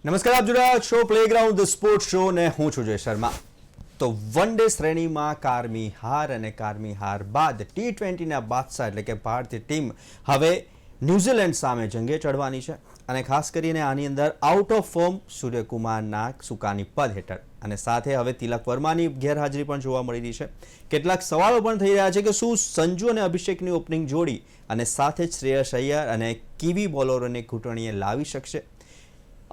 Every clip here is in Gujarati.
નમસ્કાર, આપ જોઈ રહ્યા છો પ્લેગ્રાઉન્ડ ધ સ્પોર્ટ્સ શો ને હું છું જય શર્મા. તો વન ડે શ્રેણીમાં કારમી હાર બાદ T20ના બાદશાહ એટલે કે ભારતીય ટીમ હવે ન્યૂઝીલેન્ડ સામે જંગે ચડવાની છે અને ખાસ કરીને આની અંદર આઉટ ઓફ ફોર્મ સૂર્યકુમારના સુકાની પદ હેઠળ અને સાથે હવે તિલક વર્માની ગેરહાજરી પણ જોવા મળી રહી છે. કેટલાક સવાલો પણ થઈ રહ્યા છે કે શું સંજુ અને અભિષેકની ઓપનિંગ જોડી અને સાથે જ શ્રેયસ અય્યર અને કિવી બોલરોને ઘૂંટણીએ લાવી શકશે.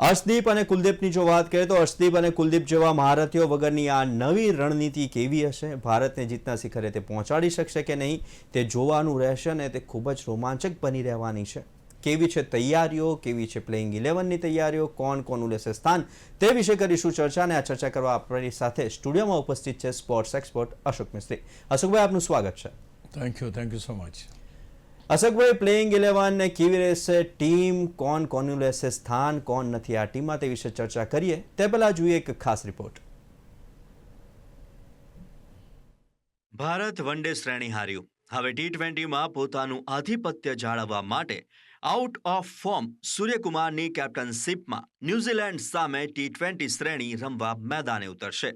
અર્શદીપ અને કુલદીપની જો વાત કરીએ તો અર્શદીપ અને કુલદીપ જેવા મહારથીઓ વગરની આ નવી રણનીતિ કેવી હશે, ભારતને જીતના શિખરે તે પહોંચાડી શકશે કે નહીં તે જોવાનું રહેશે અને તે ખૂબ જ રોમાંચક બની રહેવાની છે. કેવી છે તૈયારીઓ, કેવી છે પ્લેઇંગ 11ની તૈયારીઓ, કોણ લેશે સ્થાન, તે વિશે કરીશું ચર્ચા અને આ ચર્ચા કરવા આપણી સાથે સ્ટુડિયોમાં ઉપસ્થિત છે સ્પોર્ટ્સ એક્સપર્ટ અશોક મિસ્ત્રી. અશોકભાઈ, આપનું સ્વાગત છે. Thank you so much. Ashokbhai, playing 11 કેવી રહેશે ટીમ, કોનું લેશે સ્થાન, કોણ નથી આ ટીમમાં, તે વિશે ચર્ચા કરીએ તે પહેલા જોઈએ એક ખાસ રિપોર્ટ. ભારત વન ડે શ્રેણી હાર્યું. હવે T20માં પોતાનું આધિપત્ય જાળવવા માટે આઉટ ઓફ ફોર્મ સૂર્યકુમારની કેપ્ટનશીપમાં ન્યૂઝીલેન્ડ સામે T20 શ્રેણી રમવા મેદાને ઉતરશે.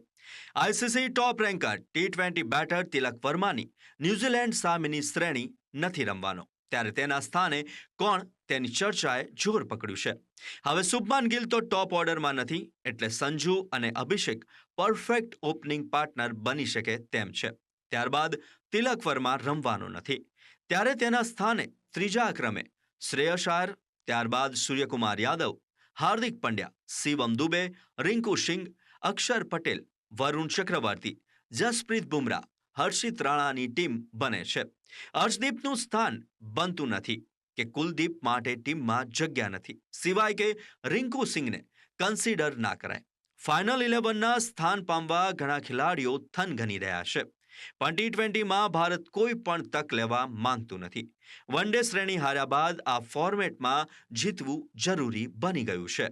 ICC ટોપ રેન્કર T20 બેટર તિલક વર્માની ન્યૂઝીલેન્ડ સામેની શ્રેણી નથી રમવાનો, ત્યારે તેના સ્થાને કોણ તેની ચર્ચાએ જોર પકડ્યું છે. હવે શુભમન ગિલ તો ટોપ ઓર્ડરમાં નથી, એટલે સંજુ અને અભિષેક પરફેક્ટ ઓપનિંગ પાર્ટનર બની શકે તેમ છે. ત્યારબાદ તિલક વર્મા રમવાનો નથી, ત્યારે તેના સ્થાને ત્રીજા ક્રમે શ્રેયસ અય્યર, ત્યારબાદ સૂર્યકુમાર યાદવ, હાર્દિક પંડ્યા, શિવમ દુબે, રિંકુ સિંઘ, અક્ષર પટેલ, વરુણ ચક્રવર્તી, જસપ્રીત બુમરાહ, હર્ષિત રાણાની ટીમ બને છે. અર્શદીપનું સ્થાન બનતું નથી કે કુલદીપ માટે ટીમમાં જગ્યા નથી, સિવાય કે રિંકુ સિંઘને કન્સિડર ના કરાય. ફાઇનલ 11ના સ્થાન પામવા ઘણા ખેલાડીઓ થનગની રહ્યા છે, પણ T20માં ભારત કોઈ પણ તક લેવા માંગતું નથી. વન ડે શ્રેણી હાર્યા બાદ આ ફોર્મેટમાં જીતવું જરૂરી બની ગયું છે.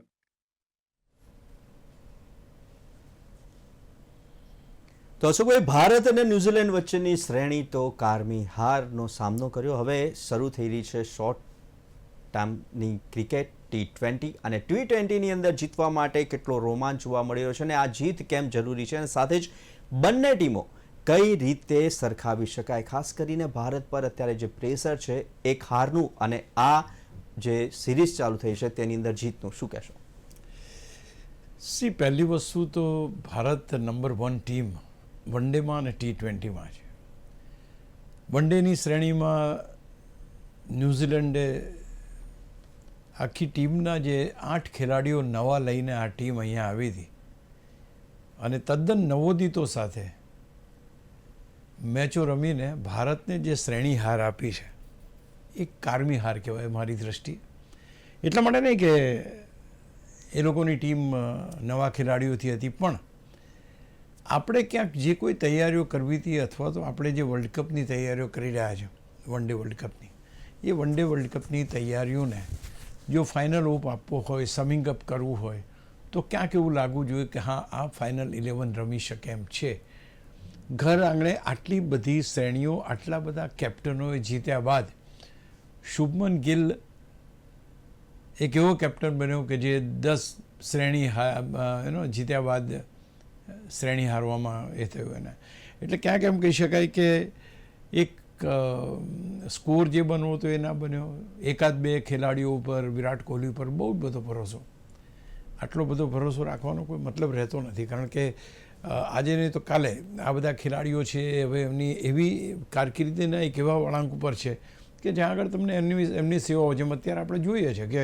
તો અશોકભાઈ, ભારત અને ન્યૂઝીલેન્ડ વચ્ચેની શ્રેણી તો કારમી હારનો સામનો કર્યો. હવે શરૂ થઈ રહી છે શોર્ટ ટર્મની ક્રિકેટ T20 અને T20ની અંદર જીતવા માટે કેટલો રોમાંચ જોવા મળી રહ્યો છે અને આ જીત કેમ જરૂરી છે અને સાથે જ બંને ટીમો કઈ રીતે સરખાવી શકાય, ખાસ કરીને ભારત પર અત્યારે જે પ્રેશર છે એક હારનું અને આ જે સિરીઝ ચાલુ થઈ છે તેની અંદર જીતનું, શું કહેશો? પહેલી વસ્તુ તો ભારત નંબર 1 ટીમ વન ડેમાં અને T20માં છે. વન ડેની શ્રેણીમાં ન્યૂઝીલેન્ડે આખી ટીમના જે 8 ખેલાડીઓ નવા લઈને આ ટીમ અહીંયા આવી હતી અને તદ્દન નવોદિતો સાથે મેચો રમીને ભારતને જે શ્રેણી હાર આપી છે એ કારમી હાર કહેવાય મારી દ્રષ્ટિએ. એટલા માટે નહીં કે એ લોકોની ટીમ નવા ખેલાડીઓથી હતી, પણ આપણે ક્યાંક જે કોઈ તૈયારીઓ કરવી હતી અથવા તો આપણે જે વર્લ્ડ કપની તૈયારીઓ કરી રહ્યા છે વન ડે વર્લ્ડ કપની, એ વન ડે વર્લ્ડ કપની તૈયારીઓને જો ફાઇનલ ઓપ આપવો હોય, સમિંગ અપ કરવું હોય તો ક્યાંક એવું લાગવું જોઈએ કે હા, આ ફાઇનલ 11 રમી શકે એમ છે. ઘર આંગણે આટલી બધી શ્રેણીઓ, આટલા બધા કેપ્ટનોએ જીત્યા બાદ શુભમન ગિલ એક એવો કેપ્ટન બન્યો કે જે 10 શ્રેણી જીત્યા બાદ શ્રેણી હારવામાં એ થયું એને. એટલે ક્યાંક એમ કહી શકાય કે એક સ્કોર જે બનવો હતો એ ના બન્યો. એકાદ બે ખેલાડીઓ ઉપર, વિરાટ કોહલી ઉપર બહુ જ બધો ભરોસો, આટલો બધો ભરોસો રાખવાનો કોઈ મતલબ રહેતો નથી, કારણ કે આજે નહીં તો કાલે આ બધા ખેલાડીઓ છે હવે એમની એવી કારકિર્દીના એક એવા વળાંક ઉપર છે કે જ્યાં આગળ તમને એમની સેવાઓ, જેમ અત્યારે આપણે જોઈએ છે કે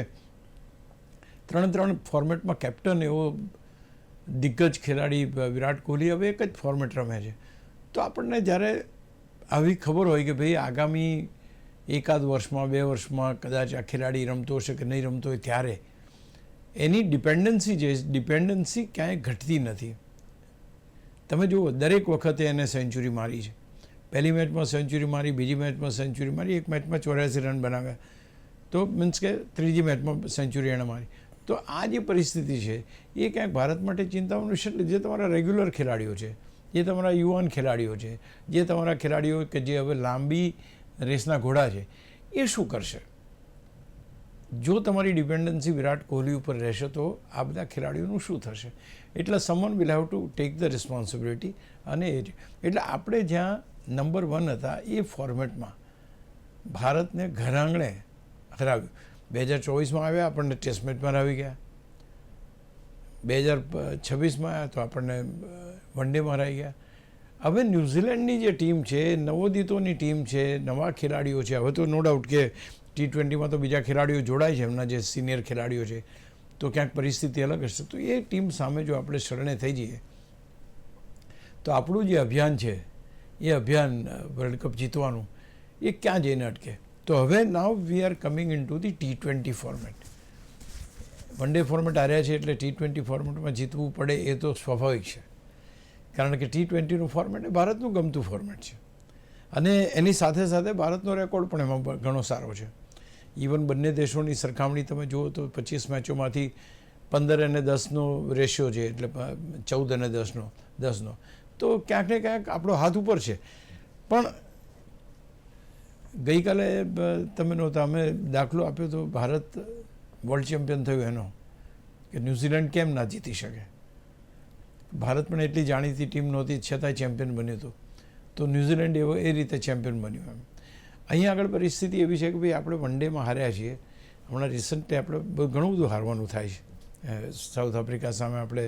3 ફોર્મેટમાં કેપ્ટન એવો દિગ્ગજ ખેલાડી વિરાટ કોહલી હવે એક જ ફોર્મેટ રમે છે. તો આપણને જ્યારે આવી ખબર હોય કે ભાઈ આગામી એકાદ વર્ષમાં, 2 વર્ષમાં કદાચ આ ખેલાડી રમતો હશે કે નહીં રમતો હોય, ત્યારે એની ડિપેન્ડન્સી ક્યાંય ઘટતી નથી. તમે જુઓ, દરેક વખતે એને સેન્ચુરી મારી છે. પહેલી મેચમાં સેન્ચુરી મારી, બીજી મેચમાં સેન્ચુરી મારી, એક મેચમાં 84 રન બનાવ્યા, તો મીન્સ કે ત્રીજી મેચમાં સેન્ચુરી એણે મારી. તો આ જે પરિસ્થિતિ છે એ ક્યાંક ભારત માટે ચિંતાઓનું વિષય. જે તમારા રેગ્યુલર ખેલાડીઓ છે, જે તમારા યુવાન ખેલાડીઓ છે, જે તમારા ખેલાડીઓ કે જે હવે લાંબી રેસના ઘોડા છે, એ શું કરશે? જો તમારી ડિપેન્ડન્સી વિરાટ કોહલી ઉપર રહેશે તો આ બધા ખેલાડીઓનું શું થશે? એટલે someone will have to take the responsibility. અને એટલે આપણે જ્યાં નંબર 1 હતા એ ફોર્મેટમાં ભારતને ઘર આંગણે હરાવ્યું. 2024માં આવ્યા આપણને ટેસ્ટ મેચમાં હરાવી ગયા, 2026માં આવ્યા તો આપણને વન ડેમાં હરાવી ગયા. હવે ન્યૂઝીલેન્ડની જે ટીમ છે, નવોદિતોની ટીમ છે, નવા ખેલાડીઓ છે. હવે તો નો ડાઉટ કે T20માં તો બીજા ખેલાડીઓ જોડાય છે, એમના જે સિનિયર ખેલાડીઓ છે, તો ક્યાંક પરિસ્થિતિ અલગ હશે. તો એ ટીમ સામે જો આપણે શરણે થઈ જઈએ તો આપણું જે અભિયાન છે એ અભિયાન વર્લ્ડ કપ જીતવાનું એ ક્યાં જઈને અટકે? તો હવે now we are coming into the T20 format. One day format હાર્યા છે એટલે T20 ફોર્મેટમાં જીતવું પડે એ તો સ્વાભાવિક છે, કારણ કે T20નું ફોર્મેટ એ ભારતનું ગમતું ફોર્મેટ છે. અને એની સાથે સાથે ભારતનો રેકોર્ડ પણ એમાં ઘણો સારો છે. ઇવન બંને દેશોની સરખામણી તમે જુઓ તો 25 મેચોમાંથી 15 અને 10નો રેશિયો છે, એટલે 14 અને 10નો. તો ક્યાંક ને ક્યાંક આપણો હાથ ઉપર છે. પણ ગઈકાલે તમે નહોતા, અમે દાખલો આપ્યો તો ભારત વર્લ્ડ ચેમ્પિયન થયું એનો, કે ન્યૂઝીલેન્ડ કેમ ના જીતી શકે. ભારત પણ એટલી જાણીતી ટીમ નહોતી, છતાંય ચેમ્પિયન બન્યું હતું. તો ન્યૂઝીલેન્ડ એ રીતે ચેમ્પિયન બન્યું. એમ અહીંયા આગળ પરિસ્થિતિ એવી છે કે ભાઈ આપણે વન ડેમાં હાર્યા છીએ. હમણાં રિસન્ટલી આપણે ઘણું બધું હારવાનું થાય છે. સાઉથ આફ્રિકા સામે આપણે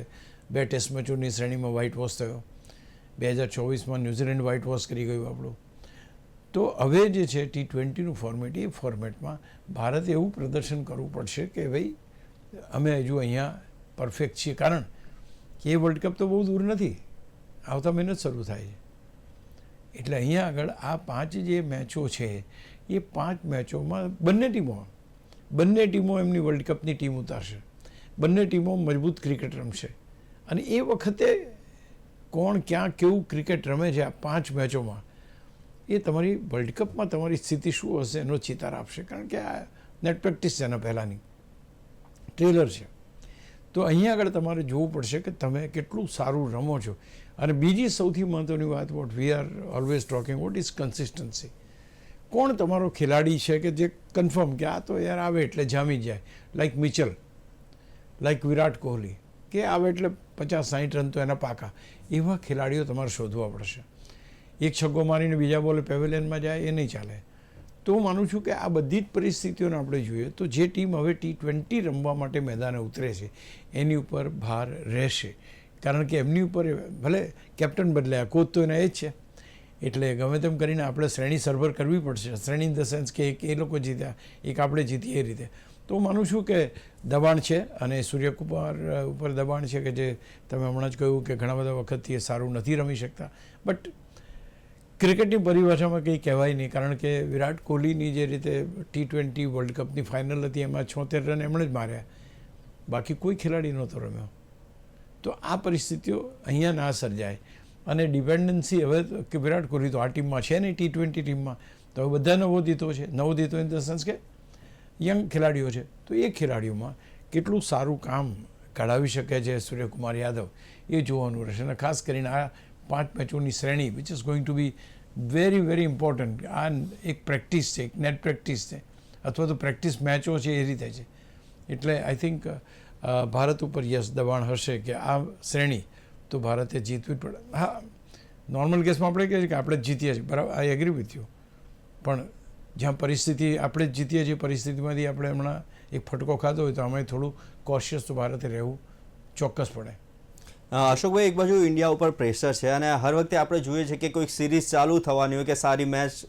2 ટેસ્ટ મેચોની શ્રેણીમાં વ્હાઇટ વોશ થયો. 2024માં ન્યૂઝીલેન્ડ વ્હાઇટ વોશ કરી ગયું આપણું. તો હવે જે છે T20નું ફોર્મેટ, એ ફોર્મેટમાં ભારતે એવું પ્રદર્શન કરવું પડશે કે ભાઈ અમે હજુ અહીંયા પરફેક્ટ છીએ. કારણ કે એ વર્લ્ડ કપ તો બહુ દૂર નથી, આવતા મહિને જ શરૂ થાય છે. એટલે અહીંયા આગળ આ 5 જે મેચો છે એ 5 મેચોમાં બંને ટીમો એમની વર્લ્ડ કપની ટીમ ઉતારશે. બંને ટીમો મજબૂત ક્રિકેટ રમશે. અને એ વખતે કોણ ક્યાં કેવું ક્રિકેટ રમે છે આ 5 મેચોમાં, એ તમારી વર્લ્ડ કપમાં તમારી સ્થિતિ શું હશે એનો ચિતાર આપશે. કારણ કે આ નેટ પ્રેક્ટિસ છે એના પહેલાંની, ટ્રેલર છે. તો અહીંયા આગળ તમારે જોવું પડશે કે તમે કેટલું સારું રમો છો. અને બીજી સૌથી મહત્ત્વની વાત, what we are always talking what is consistency. કોણ તમારો ખેલાડી છે કે જે કન્ફર્મ કે આ તો યાર આવે એટલે જામી જાય, like Mitchell, like Virat Kohli, કે આવે એટલે 50-60 રન તો એના પાકા. એવા ખેલાડીઓ તમારે શોધવા પડશે. એક છગ્ગો મારીને બીજા બોલે પેવેલિયનમાં જાય એ નહીં ચાલે. તો હું માનું છું કે આ બધી જ પરિસ્થિતિઓને આપણે જોઈએ તો જે ટીમ હવે T20 રમવા માટે મેદાને ઉતરે છે એની ઉપર ભાર રહેશે. કારણ કે એમની ઉપર ભલે કેપ્ટન બદલાયા, કોચ તો એના એ જ છે. એટલે ગમે તેમ કરીને આપણે શ્રેણી સરભર કરવી પડશે. શ્રેણી ઇન ધ સેન્સ કે એક એ લોકો જીત્યા, એક આપણે જીતીએ એ રીતે. તો હું માનું છું કે દબાણ છે, અને સૂર્યકુમાર ઉપર દબાણ છે કે જે તમે હમણાં જ કહ્યું કે ઘણા બધા વખતથી એ સારું નથી રમી શકતા. બટ ક્રિકેટની પરિભાષામાં કંઈ કહેવાય નહીં, કારણ કે વિરાટ કોહલીની જે રીતે T20 વર્લ્ડ કપની ફાઇનલ હતી એમાં 76 રન એમણે જ માર્યા, બાકી કોઈ ખેલાડી નહોતો રમ્યો. તો આ પરિસ્થિતિઓ અહીંયા ના સર્જાય. અને ડિપેન્ડન્સી હવે કે વિરાટ કોહલી તો આ ટીમમાં છે નહીં, T20 ટીમમાં તો હવે બધા નવોદિતો છે. નવોદિતો ઇન ધ સેન્સ કે યંગ ખેલાડીઓ છે. તો એ ખેલાડીઓમાં કેટલું સારું કામ કઢાવી શકે છે સૂર્યકુમાર યાદવ, એ જોવાનું રહેશે. અને ખાસ કરીને આ 5 મેચોની શ્રેણી which is going to be very very important. આ એક પ્રેક્ટિસ છે, એક નેટ પ્રેક્ટિસ છે, અથવા તો પ્રેક્ટિસ મેચો છે એ રીતે છે. એટલે આઈ થિંક ભારત ઉપર યસ દબાણ હશે કે આ શ્રેણી તો ભારતે જીતવી પડે. હા, નોર્મલ કેસમાં આપણે કહીએ કે આપણે જ જીતીએ છીએ, બરાબર, આઈ એગ્રી વિથ યુ. પણ જ્યાં પરિસ્થિતિ આપણે જ જીતીએ છીએ, પરિસ્થિતિમાંથી આપણે હમણાં એક ફટકો ખાધો હોય તો અમે થોડું કોશિયસ તો ભારતે રહેવું ચોક્કસ પડે. અશોકભાઈ, એક બાજુ ઇન્ડિયા ઉપર પ્રેશર છે અને હર વખતે આપણે જોઈએ છીએ કે કોઈક સિરીઝ ચાલુ થવાની હોય કે સારી મેચ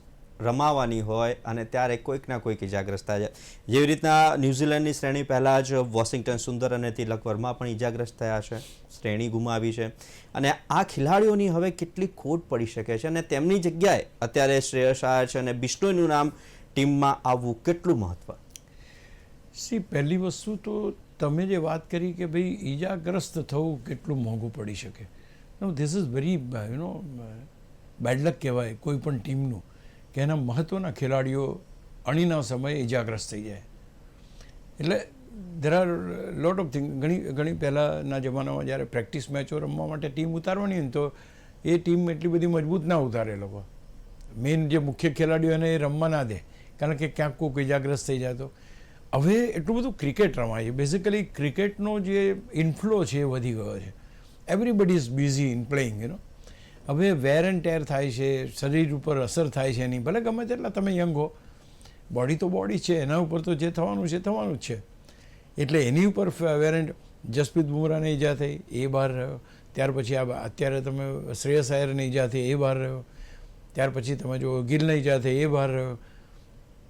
રમાવાની હોય અને ત્યારે કોઈક ના કોઈક ઇજાગ્રસ્ત થાય છે. જેવી રીતના ન્યૂઝીલેન્ડની શ્રેણી પહેલાં જ વોશિંગ્ટન સુંદર અને તિલક વર્મા પણ ઇજાગ્રસ્ત થયા છે, શ્રેણી ગુમાવી છે. અને આ ખેલાડીઓની હવે કેટલી ખોટ પડી શકે છે અને તેમની જગ્યાએ અત્યારે શ્રેયસ આયર છે અને બિશ્નોઈનું નામ ટીમમાં આવવું કેટલું મહત્વ? પહેલી વસ્તુ તો તમે જે વાત કરી કે ભાઈ ઈજાગ્રસ્ત થવું કેટલું મોંઘું પડી શકે, ધીસ ઇઝ વેરી બેડ લક કહેવાય કોઈ પણ ટીમનું કે એના મહત્ત્વના ખેલાડીઓ અણીના સમયે ઈજાગ્રસ્ત થઈ જાય. એટલે there are lot of thing. ઘણી પહેલાંના જમાનામાં જ્યારે પ્રેક્ટિસ મેચો રમવા માટે ટીમ ઉતારવાની હોય તો એ ટીમ એટલી બધી મજબૂત ના ઉતારે લોકો. મેઇન જે મુખ્ય ખેલાડીઓ એને એ રમવા ના દે, કારણ કે ક્યાંક કોઈક ઈજાગ્રસ્ત થઈ જાય તો. હવે એટલું બધું ક્રિકેટ રમાય છે. બેઝિકલી ક્રિકેટનો જે ઇન્ફ્લો છે એ વધી ગયો છે. Everybody is busy in playing હવે વેર એન્ડ ટેર થાય છે, શરીર ઉપર અસર થાય છે એની. ભલે ગમે તેટલા તમે યંગ હો, બોડી તો બોડી છે, એના ઉપર તો જે થવાનું છે થવાનું જ છે. એટલે એની ઉપર વેર એન્ડ. જસપ્રીત બુમરાહને ઈજા થઈ, એ બહાર રહ્યો. ત્યાર પછી અત્યારે તમે શ્રેયસ આયરને ઈજા થઈ, એ બહાર રહ્યો. ત્યાર પછી તમે જો ગિલને ઈજા થઈ, એ બહાર રહ્યો.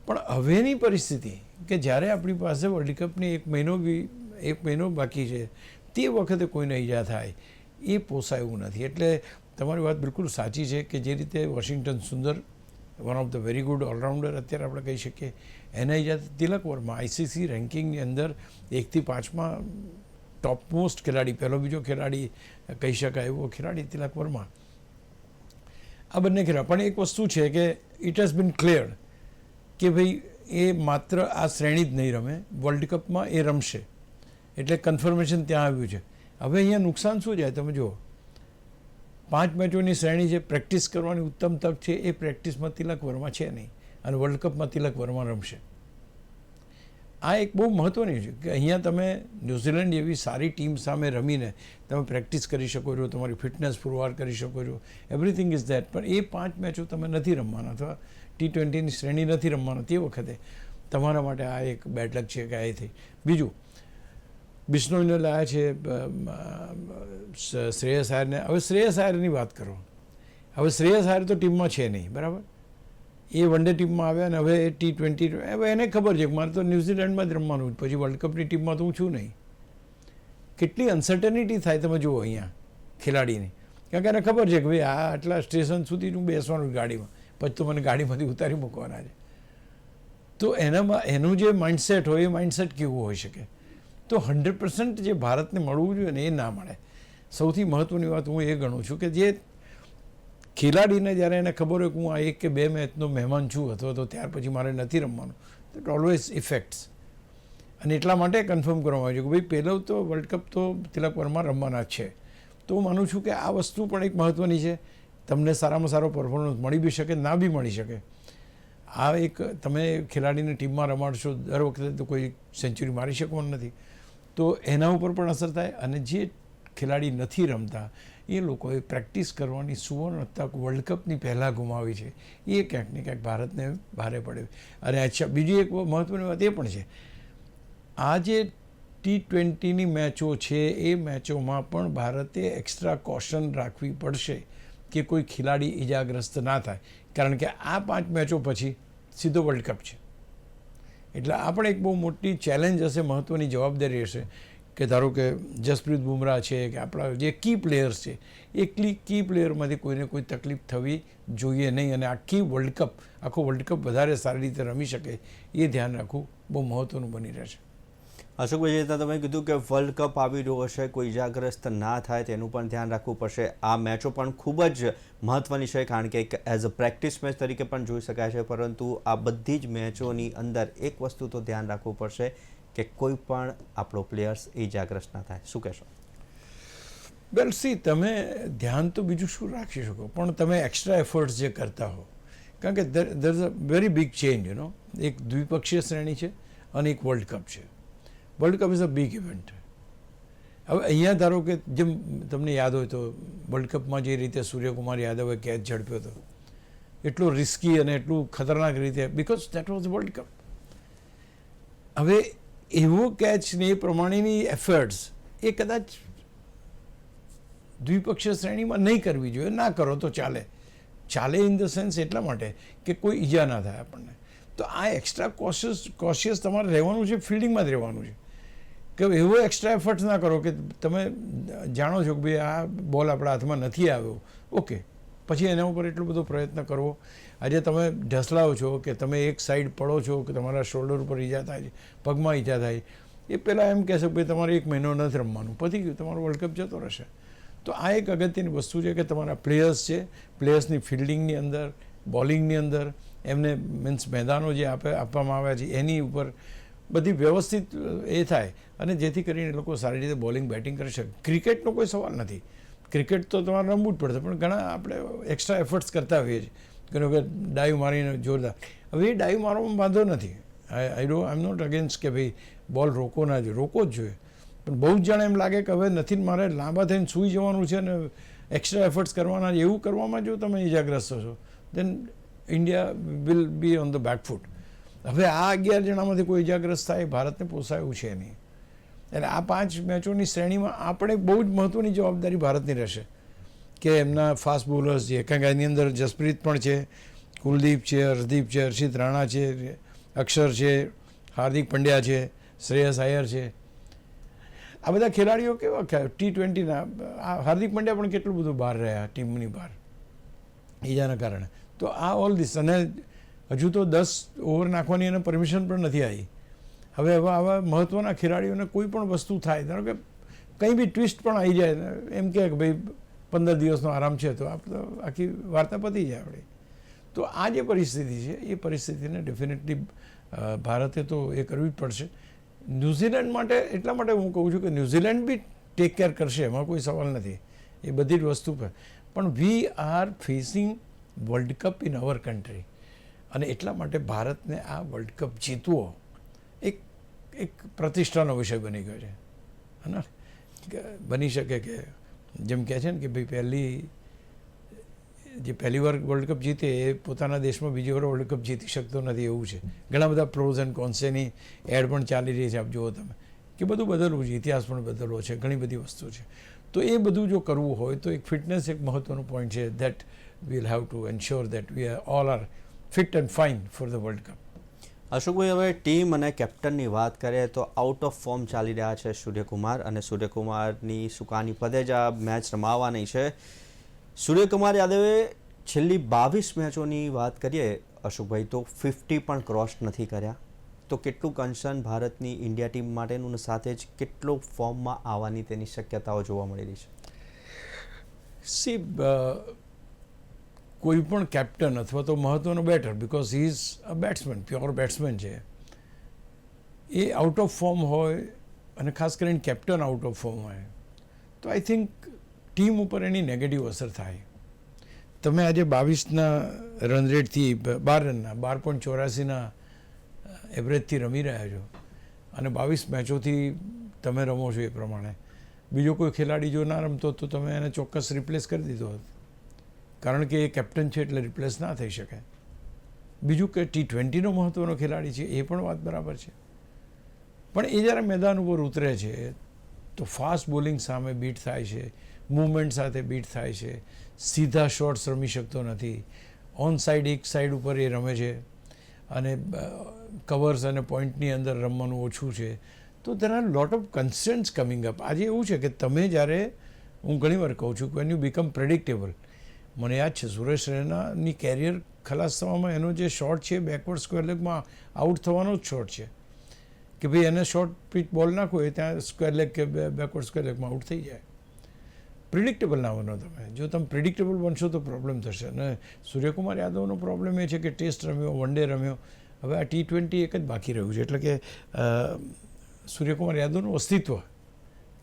પણ હવેની પરિસ્થિતિ કે જ્યારે આપણી પાસે વર્લ્ડ કપની એક મહિનો બાકી છે, તે વખતે કોઈને ઈજા થાય એ પોસાય એવું નથી. એટલે તમારી વાત બિલકુલ સાચી છે કે જે રીતે Washington Sundar one of the very good allrounder અત્યારે આપણે કહી શકીએ, એના ઈજા તિલક વર્મા આઈસીસી રેન્કિંગની અંદર 1 થી 5માં ટોપ મોસ્ટ ખેલાડી, પહેલો બીજો ખેલાડી કહી શકાય એવો ખેલાડી તિલક વર્મા. આ બંને ખેલાડી. પણ એક વસ્તુ છે કે ઇટ હેઝ બીન ક્લિયર્ડ કે ભાઈ એ માત્ર આ શ્રેણી જ નહીં રમે, વર્લ્ડ કપમાં એ રમશે. એટલે કન્ફર્મેશન ત્યાં આવ્યું છે. હવે અહીંયા નુકસાન શું જાય તમે જુઓ, 5 મેચોની શ્રેણી છે, પ્રેક્ટિસ કરવાની ઉત્તમ તક છે. એ પ્રેક્ટિસમાં તિલક વર્મા છે નહીં અને વર્લ્ડ કપમાં તિલક વર્મા રમશે. આ એક બહુ મહત્ત્વની છે કે અહીંયા તમે ન્યૂઝીલેન્ડ જેવી સારી ટીમ સામે રમીને તમે પ્રેક્ટિસ કરી શકો છો, તમારી ફિટનેસ પુરવાર કરી શકો છો, એવરીથિંગ ઇઝ ધેટ. પણ એ 5 મેચો તમે નથી રમવાના અથવા T20ની શ્રેણી નથી રમવાના, તે વખતે તમારા માટે આ એક બેડ લક છે કે આ થઈ. બીજું, બિશ્નોઈને લાયા છે શ્રેયસ આયરને. હવે શ્રેયસ આયરની વાત કરો. હવે શ્રેયસ આયર તો ટીમમાં છે નહીં, બરાબર. એ વન ડે ટીમમાં આવ્યા ને હવે એ T20. હવે એને ખબર છે કે મારે તો ન્યૂઝીલેન્ડમાં જ રમવાનું, પછી વર્લ્ડ કપની ટીમમાં તો હું છું નહીં. કેટલી અનસર્ટનિટી થાય તમે જુઓ અહીંયા ખેલાડીની. કારણ કે એને ખબર છે કે ભાઈ આ આટલા સ્ટેશન સુધી હું બેસવાનું ગાડીમાં, પછી તો મને ગાડીમાંથી ઉતારી મૂકવાના છે. તો એનું જે માઇન્ડસેટ હોય એ માઇન્ડસેટ કેવું હોઈ શકે. તો 100% જે ભારતને મળવું જોઈએ ને એ ના મળે. સૌથી મહત્ત્વની વાત હું એ ગણું છું કે જે ખેલાડીને જ્યારે એને ખબર હોય કે હું આ 1 કે 2 મેચનો મહેમાન છું અથવા તો ત્યાર પછી મારે નથી રમવાનું, ઇટ ઓલવેઝ ઇફેક્ટ્સ. અને એટલા માટે કન્ફર્મ કરવામાં આવ્યું છે કે ભાઈ પહેલો તો વર્લ્ડ કપ તો તિલક વર્મા રમવાના જ છે. તો હું માનું છું કે આ વસ્તુ પણ એક મહત્ત્વની છે. તમને સારામાં સારો પરફોર્મન્સ મળી બી શકે, ના બી મળી શકે. આ એક તમે ખેલાડીને ટીમમાં રમાડશો દર વખતે તો કોઈ સેન્ચુરી મારી શકવાનું નથી. તો એના ઉપર પણ અસર થાય. અને જે ખેલાડી નથી રમતા એ લોકોએ પ્રેક્ટિસ કરવાની સુવર્ણ તક વર્લ્ડ કપની પહેલાં ગુમાવી છે. એ ક્યાંક ને ક્યાંક ભારતને ભારે પડે. અને અચ્છા, બીજી એક મહત્ત્વની વાત એ પણ છે, આ જે T20ની મેચો છે એ મેચોમાં પણ ભારતે એક્સ્ટ્રા કોશન રાખવી પડશે કે કોઈ ખેલાડી ઈજાગ્રસ્ત ના થાય. કારણ કે આ 5 મેચો પછી સીધો વર્લ્ડ કપ છે. એટલે આ પણ એક બહુ મોટી ચેલેન્જ હશે, મહત્ત્વની જવાબદારી હશે કે ધારો કે જસપ્રીત બુમરાહ છે કે આપણા જે કી પ્લેયર્સ છે, એ કી પ્લેયરમાંથી કોઈને કોઈ તકલીફ થવી જોઈએ નહીં. અને આખો વર્લ્ડ કપ વધારે સારી રીતે રમી શકે એ ધ્યાન રાખવું બહુ મહત્ત્વનું બની રહેશે. અશોકભાઈ, જે તમે કીધું કે વર્લ્ડ કપ આવી રહ્યો હશે, કોઈ ઇજાગ્રસ્ત ના થાય તેનું પણ ધ્યાન રાખવું પડશે. આ મેચો પણ ખૂબ જ મહત્ત્વની છે કારણ કે એક એઝ અ પ્રેક્ટિસ મેચ તરીકે પણ જોઈ શકાય છે. પરંતુ આ બધી જ મેચોની અંદર એક વસ્તુ તો ધ્યાન રાખવું પડશે કે કોઈ પણ આપણો પ્લેયર્સ ઇજાગ્રસ્ત ના થાય. શું કહેશો? વેલ સી, તમે ધ્યાન તો બીજું શું રાખી શકો, પણ તમે એક્સ્ટ્રા એફર્ટ્સ જે કરતા હો, કારણ કે દર is a very big change. એક દ્વિપક્ષીય શ્રેણી છે અને એક વર્લ્ડ કપ છે. World cup is a big event. હવે અહીંયા ધારો કે જેમ તમને યાદ હોય તો વર્લ્ડ કપમાં જે રીતે સૂર્યકુમાર યાદવે કેચ ઝડપ્યો હતો, એટલું રિસ્કી અને એટલું ખતરનાક રીતે, because that was world cup. હવે એવો કેચ ને એ પ્રમાણેની એફર્ટ્સ એ કદાચ દ્વિપક્ષીય શ્રેણીમાં નહીં કરવી જોઈએ. ના કરો તો ચાલે ઇન ધ સેન્સ એટલા માટે કે કોઈ ઈજા ના થાય આપણને. તો આ એક્સ્ટ્રા કોશિયસ તમારે રહેવાનું છે, ફિલ્ડિંગમાં જ રહેવાનું છે કે એવો એક્સ્ટ્રા એફર્ટ્સ ના કરો કે તમે જાણો છો કે ભાઈ આ બોલ આપણા હાથમાં નથી આવ્યો, ઓકે, પછી એના ઉપર એટલો બધો પ્રયત્ન કરવો. આજે તમે ઢસલાવો છો કે તમે એક સાઈડ પડો છો કે તમારા શોલ્ડર ઉપર ઈજા થાય છે, પગમાં ઈજા થાય, એ પહેલાં એમ કહેશે કે ભાઈ તમારે 1 મહિનો નથી રમવાનું, પતી ગયું, તમારો વર્લ્ડ કપ જતો રહેશે. તો આ એક અગત્યની વસ્તુ છે કે તમારા પ્લેયર્સ છે, પ્લેયર્સની ફિલ્ડિંગની અંદર, બોલિંગની અંદર, એમને મીન્સ મેદાનો જે આપવામાં આવ્યા છે એની ઉપર બધી વ્યવસ્થિત એ થાય અને જેથી કરીને એ લોકો સારી રીતે બોલિંગ બેટિંગ કરી શકે. ક્રિકેટનો કોઈ સવાલ નથી, ક્રિકેટ તો તમારે રમવું જ પડશે, પણ ઘણા આપણે એક્સ્ટ્રા એફર્ટ્સ કરતા હોઈએ છીએ. ઘણી વખત ડાઈવ મારીને જોરદાર. હવે એ ડાઈવ મારવામાં વાંધો નથી, આઈ એમ નોટ અગેન્સ્ટ કે ભાઈ બોલ રોકો ના જોઈએ, રોકો જ જોઈએ, પણ બહુ જ જાણે એમ લાગે કે હવે નથી મારે લાંબા થઈને સૂઈ જવાનું છે ને એક્સ્ટ્રા એફર્ટ્સ કરવાના, એવું કરવામાં જો તમે ઇજાગ્રસ્ત છો then India will be on the back foot. હવે આ 11 જણામાંથી કોઈ ઇજાગ્રસ્ત થાય ભારતને પોસાયું છે નહીં. એટલે આ 5 મેચોની શ્રેણીમાં આપણે બહુ જ મહત્ત્વની જવાબદારી ભારતની રહેશે કે એમના ફાસ્ટ બોલર્સ છે, કારણ કે એની અંદર જસપ્રીત પણ છે, કુલદીપ છે, હર્ષદીપ છે, હર્ષિત રાણા છે, અક્ષર છે, હાર્દિક પંડ્યા છે, શ્રેયસ અય્યર છે. આ બધા ખેલાડીઓ કેવા T20ના હાર્દિક પંડ્યા પણ કેટલું બધું બહાર રહ્યા ટીમની બહાર ઈજાના કારણે. તો આ ઓલ ધીસ, અને હજુ તો 10 ઓવર નાખવાની એને પરમિશન પણ નથી આવી. હવે આવા મહત્ત્વના ખેલાડીઓને કોઈ પણ વસ્તુ થાય, ધારો કે કંઈ બી ટ્વિસ્ટ પણ આવી જાય, એમ કે ભાઈ 15 દિવસનો આરામ છે, તો આપણે આખી વાર્તા પતી જાય આપણી. તો આ જે પરિસ્થિતિ છે એ પરિસ્થિતિને ડેફિનેટલી ભારતે તો એ કરવી જ પડશે. ન્યૂઝીલેન્ડ માટે એટલા માટે હું કહું છું કે ન્યૂઝીલેન્ડ બી ટેક કેર કરશે, એમાં કોઈ સવાલ નથી, એ બધી જ વસ્તુ પર. પણ we are facing world cup in our country, અને એટલા માટે ભારતને આ વર્લ્ડ કપ જીતવો એક પ્રતિષ્ઠાનો વિષય બની ગયો છે. અને બની શકે કે જેમ કહે છે ને કે ભાઈ પહેલી વાર વર્લ્ડ કપ જીતે એ પોતાના દેશમાં બીજી વાર વર્લ્ડ કપ જીતી શકતો નથી, એવું છે. ઘણા બધા પ્રોઝ એન્ડ કોન્સની એડ પણ ચાલી રહી છે, આપ જુઓ તમે કે બધું બદલવું છે, ઇતિહાસ પણ બદલવો છે, ઘણી બધી વસ્તુ છે. તો એ બધું જો કરવું હોય તો એક ફિટનેસ એક મહત્ત્વનું પોઈન્ટ છે, that will have to ensure that we all are fit and fine for the World Cup. અશોકભાઈ, હવે ટીમ અને કેપ્ટનની વાત કરીએ તો આઉટ ઓફ ફોર્મ ચાલી રહ્યા છે સૂર્યકુમાર, અને સૂર્યકુમારની સુકાની પદે જ આ મેચ રમાવાની છે. સૂર્યકુમાર યાદવે છેલ્લી 22 મેચોની વાત કરીએ અશોકભાઈ, તો 50 પણ ક્રોસ નથી કર્યા. તો કેટલું કન્સર્ન ભારતની ઇન્ડિયા ટીમ માટેનું, અને સાથે જ કેટલો ફોર્મમાં આવવાની તેની શક્યતાઓ જોવા મળી રહી છે? કોઈ પણ કેપ્ટન અથવા તો મહત્ત્વનો batter, because he is a batsman, pure batsman છે, એ આઉટ ઓફ ફોર્મ હોય, અને ખાસ કરીને કેપ્ટન આઉટ ઓફ ફોર્મ હોય, તો આઈ થિંક ટીમ ઉપર એની નેગેટિવ અસર થાય. તમે આજે 22ના રન રેટથી 12 રનના 12.84ના એવરેજથી રમી રહ્યા છો, અને 22 મેચોથી તમે રમો છો એ પ્રમાણે. બીજો કોઈ ખેલાડી જો ના રમતો તો તમે એને ચોક્કસ રિપ્લેસ કરી દીધો હોત, કારણ કે એ કેપ્ટન છે એટલે રિપ્લેસ ના થઈ શકે. બીજું કે T20નો મહત્ત્વનો ખેલાડી છે, એ પણ વાત બરાબર છે, પણ એ જ્યારે મેદાન ઉપર ઉતરે છે તો ફાસ્ટ બોલિંગ સામે બીટ થાય છે, મૂવમેન્ટ સાથે બીટ થાય છે, સીધા શોટ્સ રમી શકતો નથી, ઓન સાઇડ એક સાઈડ ઉપર એ રમે છે, અને કવર્સ અને પોઈન્ટની અંદર રમવાનું ઓછું છે. તો there are lot of concerns coming up. આજે એવું છે કે તમે જ્યારે, હું ઘણીવાર કહું છું, વેન યુ બીકમ પ્રેડિક્ટેબલ, મને યાદ છે સુરેશ રૈનાની કેરિયર ખલાસ થવામાં એનો જે શોટ છે બેકવર્ડ સ્ક્વેર લેગમાં આઉટ થવાનો જ શોટ છે, કે ભાઈ એને શોર્ટ પિચ બોલ નાખો એ ત્યાં સ્ક્વેર લેગ કે બેકવર્ડ સ્ક્વેર લેગમાં આઉટ થઈ જાય. પ્રિડિક્ટેબલ ના બનો તમે. જો તમે પ્રિડિક્ટેબલ બનશો તો પ્રોબ્લેમ થશે. અને સૂર્યકુમાર યાદવનો પ્રોબ્લેમ એ છે કે ટેસ્ટ રમ્યો, વન ડે રમ્યો, હવે આ T20 એક જ બાકી રહ્યું છે. એટલે કે સૂર્યકુમાર યાદવનું અસ્તિત્વ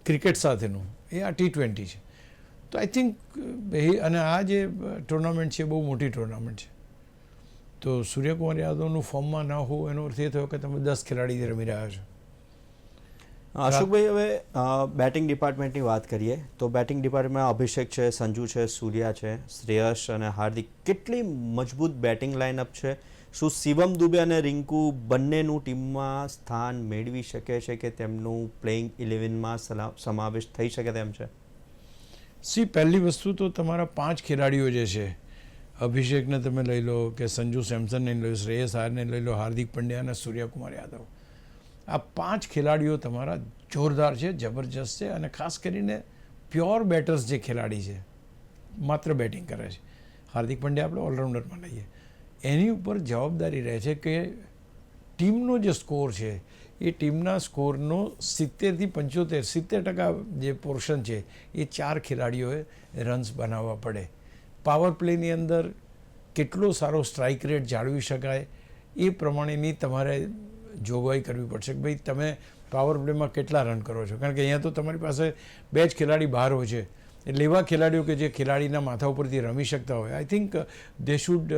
ક્રિકેટ સાથેનું એ આ T20 છે. તો આઈ થિંક, અને આ જે ટુર્નામેન્ટ છે બહુ મોટી ટુર્નામેન્ટ છે, તો સૂર્યકુમાર યાદવનું ફોર્મમાં ના હોવું એનો અર્થ એ થયો કે તમે 10 ખેલાડી રમી રહ્યા છો. અશોકભાઈ, હવે બેટિંગ ડિપાર્ટમેન્ટની વાત કરીએ તો બેટિંગ ડિપાર્ટમેન્ટમાં અભિષેક છે, સંજુ છે, સૂર્યા છે, શ્રેયસ અને હાર્દિક. કેટલી મજબૂત બેટિંગ લાઇનઅપ છે. શું શિવમ દુબે અને રિંકુ બંનેનું ટીમમાં સ્થાન મેળવી શકે છે કે તેમનું પ્લેઇંગ 11માં સમાવેશ થઈ શકે તેમ છે? પહેલી વસ્તુ તો તમારા 5 ખેલાડીઓ જે છે, અભિષેકને તમે લઈ લો, કે સંજુ સેમસનને લઈ લો, શ્રેયસ અય્યરને લઈ લો, હાર્દિક પંડ્યા અને સૂર્યકુમાર યાદવ, આ 5 ખેલાડીઓ તમારા જોરદાર છે, જબરજસ્ત છે, અને ખાસ કરીને પ્યોર બેટર્સ જે ખેલાડી છે, માત્ર બેટિંગ કરે છે. હાર્દિક પંડ્યા આપણે ઓલરાઉન્ડરમાં લઈએ, એની ઉપર જવાબદારી રહે છે કે ટીમનો જે સ્કોર છે એ ટીમના સ્કોરનો 70 થી 75, 70% જે પોર્શન છે એ 4 ખેલાડીઓએ રન્સ બનાવવા પડે. પાવર પ્લેની અંદર કેટલો સારો સ્ટ્રાઇક રેટ જાળવી શકાય એ પ્રમાણેની તમારે જોગવાઈ કરવી પડશે કે ભાઈ તમે પાવર પ્લેમાં કેટલા રન કરો છો. કારણ કે અહીંયા તો તમારી પાસે 2 જ ખેલાડી બહાર હોય છે, એટલે એવા ખેલાડીઓ કે જે ખેલાડીના માથા ઉપરથી રમી શકતા હોય, I think they should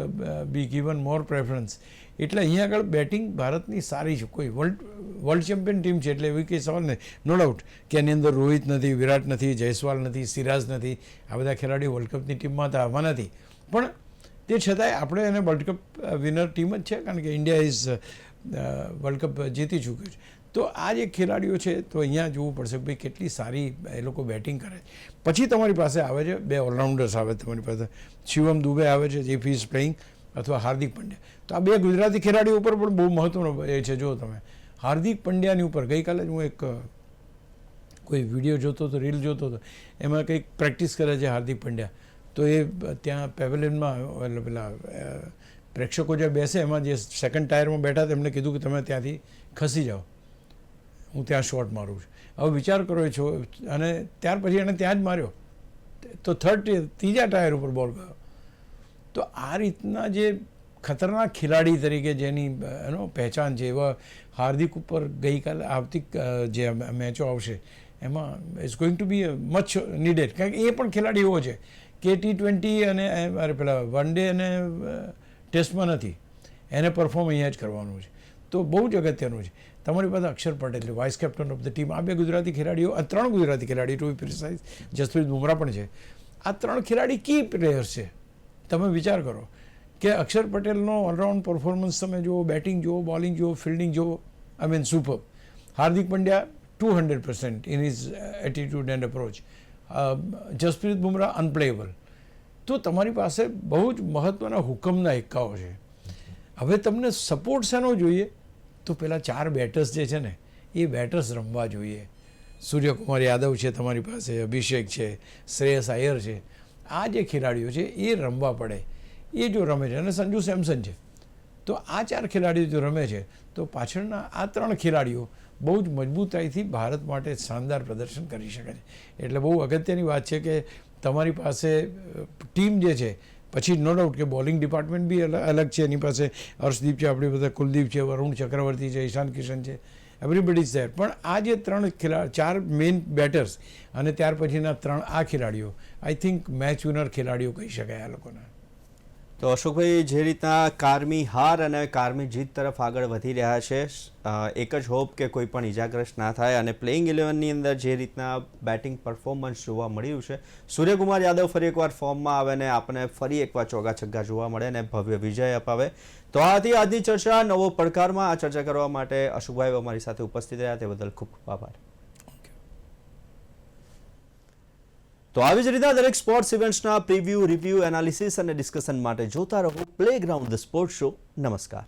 be given more preference. એટલે અહીંયા આગળ બેટિંગ ભારતની સારી છે. કોઈ વર્લ્ડ ચેમ્પિયન ટીમ છે એટલે એવી કંઈ સવાલ નહીં, નો ડાઉટ કે એની અંદર રોહિત નથી, વિરાટ નથી, જયસ્વાલ નથી, સિરાજ નથી, આ બધા ખેલાડીઓ વર્લ્ડ કપની ટીમમાં તો આવવા નથી. પણ તે છતાંય આપણે એને વર્લ્ડ કપ વિનર ટીમ જ છે, કારણ કે ઇન્ડિયા ઇઝ વર્લ્ડ કપ જીતી ચૂક્યું છે. તો આ જે ખેલાડીઓ છે તો અહીંયા જોવું પડશે કે ભાઈ કેટલી સારી એ લોકો બેટિંગ કરે. પછી તમારી પાસે આવે છે બે ઓલરાઉન્ડર્સ આવે તમારી પાસે, શિવમ દુબે આવે છે, ઇફ ઇઝ પ્લેઇંગ, અથવા હાર્દિક પંડ્યા. તો આ બે ગુજરાતી ખેલાડીઓ ઉપર પણ બહુ મહત્વનો એ છે. જો તમે હાર્દિક પંડ્યાની ઉપર ગઈકાલે જ હું એક કોઈ વિડીયો જોતો હતો, રીલ જોતો હતો, એમાં કંઈક પ્રેક્ટિસ કરે છે હાર્દિક પંડ્યા. તો એ ત્યાં પેવેલિયનમાં એટલે પેલા પ્રેક્ષકો જે બેસે એમાં જે સેકન્ડ ટાયરમાં બેઠા એમને કીધું કે તમે ત્યાંથી ખસી જાઓ, હું ત્યાં શોટ મારું છું. હવે વિચાર કરો છો, અને ત્યાર પછી એણે ત્યાં જ માર્યો તો ત્રીજા ટાયર ઉપર બોલ ગયો. તો આ રીતના જે ખતરનાક ખેલાડી તરીકે જેની એનો પહેચાન છે એવા હાર્દિક ઉપર ગઈકાલે આવતી જે મેચો આવશે એમાં it's going to be much needed. કારણ કે એ પણ ખેલાડી એવો છે કે T20 અને પેલા વન ડે અને ટેસ્ટમાં નથી, એને પરફોર્મ અહીંયા જ કરવાનું છે. તો બહુ જ અગત્યનું છે. તમારી પાસે Akshar Patel vice captain of the team, આ બે ગુજરાતી ખેલાડીઓ, આ 3 ગુજરાતી ખેલાડી to be precise, Jasprit Bumrah પણ છે. આ 3 ખેલાડી કી પ્લેયર્સ છે. તમે વિચાર કરો કે અક્ષર પટેલનો ઓલરાઉન્ડ પરફોર્મન્સ તમે જુઓ, બેટિંગ જુઓ, બોલિંગ જુઓ, ફિલ્ડિંગ જુઓ, I mean super. Hardik Pandya 200% in his attitude and approach. Jasprit Bumrah unplayable. તો તમારી પાસે બહુ જ મહત્ત્વના હુકમના એક્કાઓ છે. હવે તમને સપોર્ટ શેનો જોઈએ? તો પેલા 4 બેટર્સ જે છે ને એ બેટર્સ રમવા જોઈએ. સૂર્યકુમાર યાદવ છે તમારી પાસે, અભિષેક છે, શ્રેયસ અય્યર છે, આ જે ખેલાડીઓ છે એ રમવા પડે. એ જો રમે છે, અને સંજુ સેમસન છે, તો આ 4 ખેલાડીઓ જો રમે છે તો પાછળના આ 3 ખેલાડીઓ બહુ જ મજબૂતાઈથી ભારત માટે શાનદાર પ્રદર્શન કરી શકે છે. એટલે બહુ અગત્યની વાત છે કે તમારી પાસે ટીમ જે છે, પછી નો ડાઉટ કે બોલિંગ ડિપાર્ટમેન્ટ બી અલગ છે. એની પાસે હર્ષદીપ છે, આપણી પાસે કુલદીપ છે, વરુણ ચક્રવર્તી છે, ઈશાન કિશન છે, એવરીબડી ઇઝ ધેર. પણ આ જે 4 મેઇન બેટર્સ અને ત્યાર પછીના 3 આ ખેલાડીઓ, આઈ થિંક મેચ વિનર ખેલાડીઓ કહી શકાય આ લોકોના. તો અશોકભાઈ, જે રીતના કારમી હાર અને કારમી જીત તરફ આગળ વધી રહ્યા છે, એક જ હોપ કે કોઈ પણ ઇજાગ્રસ્ત ના થાય, અને પ્લેઇંગ 11ની અંદર જે રીતના બેટિંગ પરફોર્મન્સ જોવા મળ્યું છે, સૂર્યકુમાર યાદવ ફરી એકવાર ફોર્મમાં આવે ને આપણને ફરી એકવાર ચોગ્ગા છગ્ગા જોવા મળે ને ભવ્ય વિજય અપાવે. તો આ હતી આજની ચર્ચા. નવો પડકારમાં આ ચર્ચા કરવા માટે અશોકભાઈ અમારી સાથે ઉપસ્થિત રહ્યા, તે બદલ ખૂબ ખૂબ આભાર. તો આવી જ રીતના દરેક સ્પોર્ટ્સ ઇવેન્ટ્સના પ્રિવ્યૂ, રિવ્યૂ, એનાલિસિસ અને ડિસ્કશન માટે જોતા રહો પ્લેગ્રાઉન્ડ ધ સ્પોર્ટ્સ શો. નમસ્કાર.